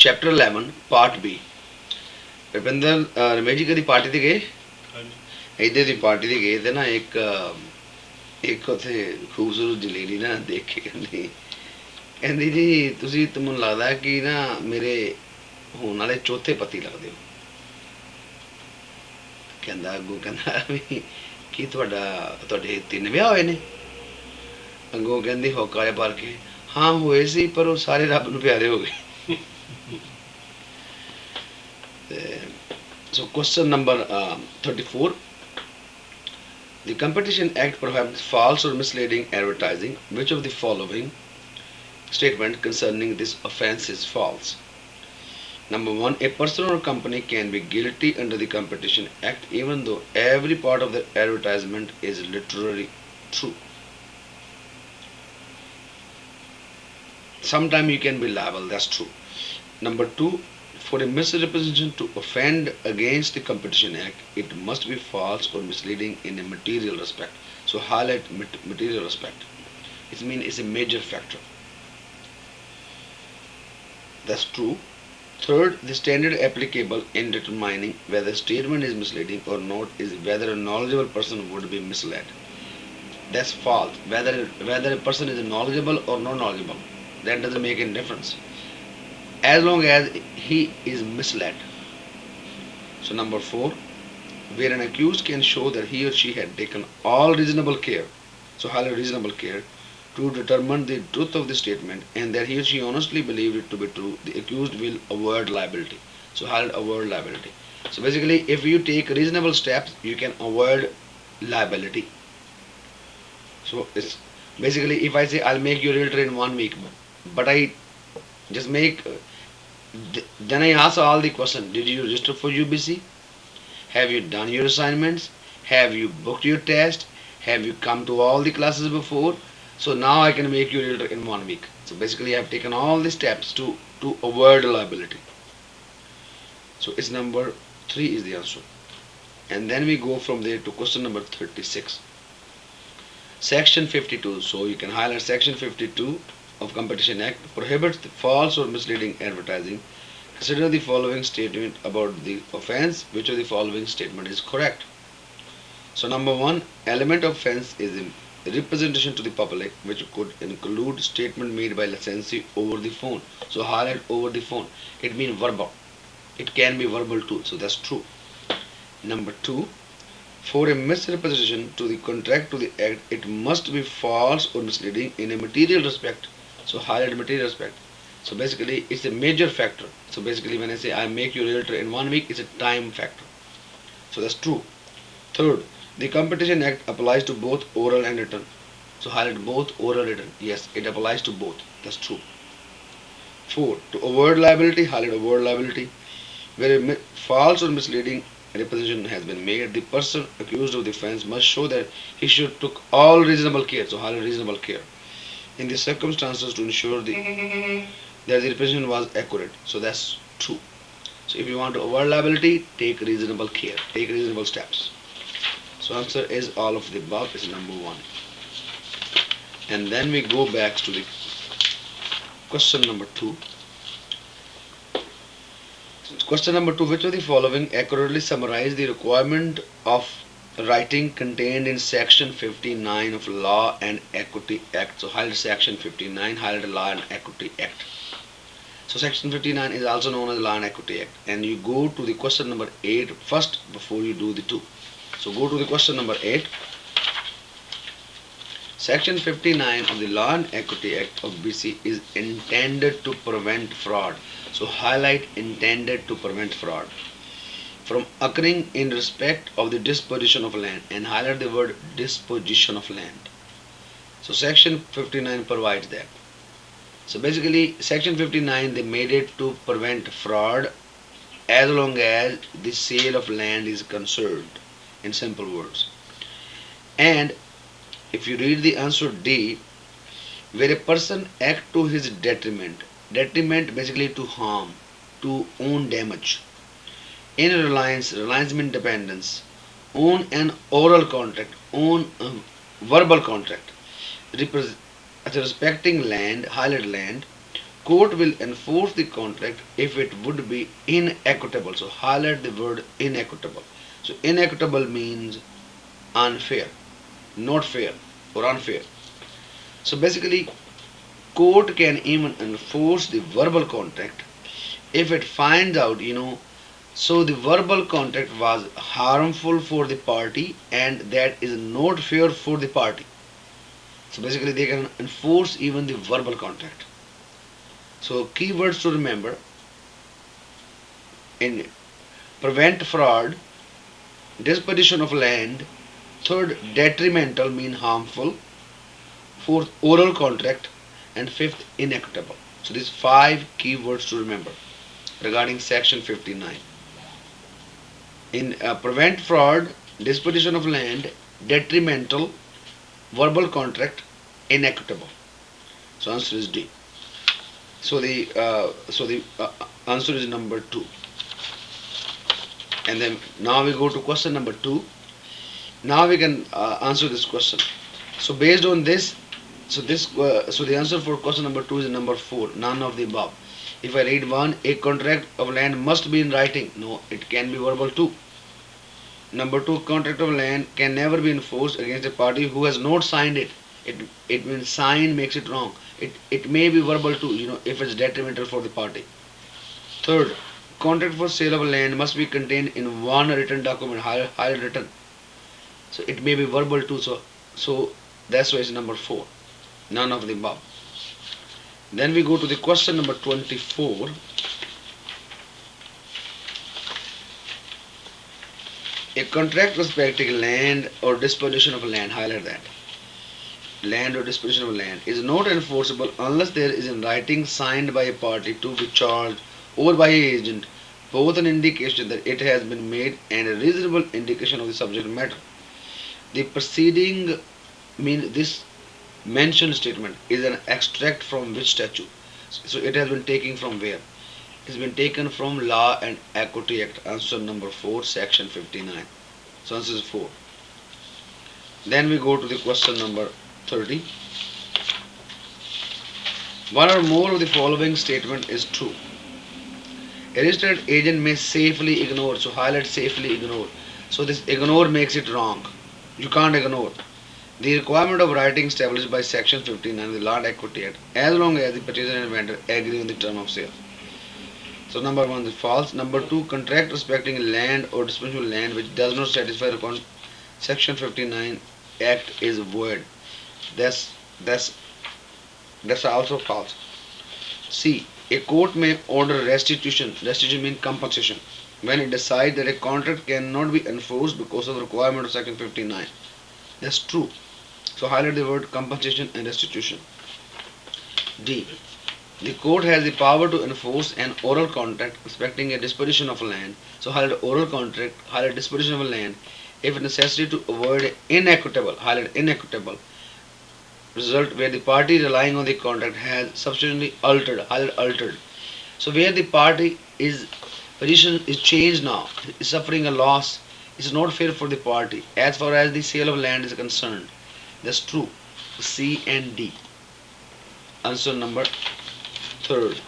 Chapter 11 part B. Rupinder Ramesh ji कभी party ते गए? इधर दी पार्टी ते गए थे ना, एक उत्थे खूबसूरत जी लेडी ना देख के कहंदी कहंदी जी तुसी तो मैनूं लगदा है कि ना मेरे होने वाले चौथे पति लगदे हो। कहंदा अगों कहंदा भी कि तुहाडे 3 विआह होए ने? अगों कहंदी होका जिहा भर के हाँ होए सी पर वो सारे रब नूं प्यारे हो गए। So question number 34. The Competition Act prohibits false or misleading advertising. Which of the following statement concerning this offence is false? Number 1. A person or company can be guilty under the Competition Act even though every part of the advertisement is literally true. Sometimes you can be liable, that's true. Number 2. For a misrepresentation to offend against the Competition Act, it must be false or misleading in a material respect. So highlight material respect. It means it's a major factor. That's true. Third, the standard applicable in determining whether a statement is misleading or not is whether a knowledgeable person would be misled. That's false. Whether a person is knowledgeable or not knowledgeable, that doesn't make any difference as long as he is misled. So number 4, where an accused can show that he or she had taken all reasonable care, so highly reasonable care, to determine the truth of the statement and that he or she honestly believed it to be true, the accused will avoid liability. So highly avoid liability. So basically, if you take reasonable steps, you can avoid liability. So it's basically, if I say I'll make you a realtor in 1 week, but I just make then I ask all the question, did you register for UBC? Have you done your assignments? Have you booked your test? Have you come to all the classes before? So now I can make you a realtor in 1 week. So basically I have taken all the steps to avoid liability. So it's number 3 is the answer. And then we go from there to question number 36. Section 52. So you can highlight section 52 of Competition Act prohibits the false or misleading advertising. Consider the following statement about the offence. Which of the following statement is correct? So number 1, element of offence is a representation to the public, which could include statement made by licensee over the phone. So highlight over the phone. It means verbal. It can be verbal too. So that's true. Number 2, for a misrepresentation to the contract to the act, it must be false or misleading in a material respect. So highlight material respect. So basically it's a major factor. So basically when I say I make you a realtor in 1 week, it's a time factor. So that's true. Third, the Competition Act applies to both oral and written. So highlight both oral and written. Yes, it applies to both. That's true. 4, to avoid liability, highlight avoid liability. Where a false or misleading representation has been made, the person accused of the offence must show that he should took all reasonable care. So highlight reasonable care in the circumstances to ensure that the representation was accurate. So that's true. So if you want to avoid liability, take reasonable care, take reasonable steps. So answer is all of the above is number 1. And then we go back to the question number 2. Question number 2, which of the following accurately summarize the requirement of writing contained in section 59 of Law and Equity Act? So highlight section 59, highlight Law and Equity Act. So section 59 is also known as Law and Equity Act, and you go to the question number 8 first before you do the 2. So go to the question number 8. Section 59 of the Law and Equity Act of BC is intended to prevent fraud. So highlight intended to prevent fraud from occurring in respect of the disposition of land, and highlight the word disposition of land. So section 59 provides that. So basically section 59 they made it to prevent fraud as long as the sale of land is concerned, in simple words. And if you read the answer D, where a person act to his detriment basically to harm, to own damage, in reliance means dependence, on an oral contract, on a verbal contract, respecting land, highlight land, court will enforce the contract if it would be inequitable. So highlight the word inequitable. So inequitable means unfair, not fair or unfair. So basically court can even enforce the verbal contract if it finds out, so the verbal contract was harmful for the party and that is not fair for the party. So basically they can enforce even the verbal contract. So keywords to remember: in prevent fraud, disposition of land, third detrimental mean harmful, fourth oral contract, and fifth inequitable. So these five keywords to remember regarding section 59. In prevent fraud, disposition of land, detrimental, verbal contract, inequitable. So answer is D. So the answer is number 2. And then now we go to question number 2. Now we can answer this question. So based on this, so the answer for question number 2 is number 4. None of the above. If I read 1, a contract of land must be in writing. No, it can be verbal too. Number 2, contract of land can never be enforced against a party who has not signed it. It means sign makes it wrong. It may be verbal too, if it's detrimental for the party. Third, contract for sale of land must be contained in one written document, highly written. So it may be verbal too. So that's why it's number 4. None of the above. Then we go to the question number 24. A contract respecting land or disposition of land, highlight that. Land or disposition of land is not enforceable unless there is in writing signed by a party to be charged or by an agent, both an indication that it has been made and a reasonable indication of the subject matter. The preceding means this mentioned statement is an extract from which statute? So it has been taken from where? It has been taken from Law and Equity Act, answer number 4, section 59. So answer is 4. Then we go to the question number 30. One or more of the following statement is true. A registered agent may safely ignore. So highlight safely ignore. So this ignore makes it wrong. You can't ignore the requirement of writing established by section 59 of the Land Equity Act as long as the purchaser and vendor agree on the term of sale. So number 1 is false. Number 2, contract respecting land or disposition of land which does not satisfy the section 59 Act is void. That's also false. C. A court may order restitution. Restitution means compensation when it decides that a contract cannot be enforced because of the requirement of section 59. That's true. So highlight the word compensation and restitution. D. The court has the power to enforce an oral contract respecting a disposition of land. So highlight oral contract, highlight disposition of land if necessary to avoid inequitable, highlight inequitable result where the party relying on the contract has substantially altered, highlight altered. So where the party is position is changed now, is suffering a loss, it's not fair for the party as far as the sale of land is concerned. That's true. C and D. Answer number 3rd.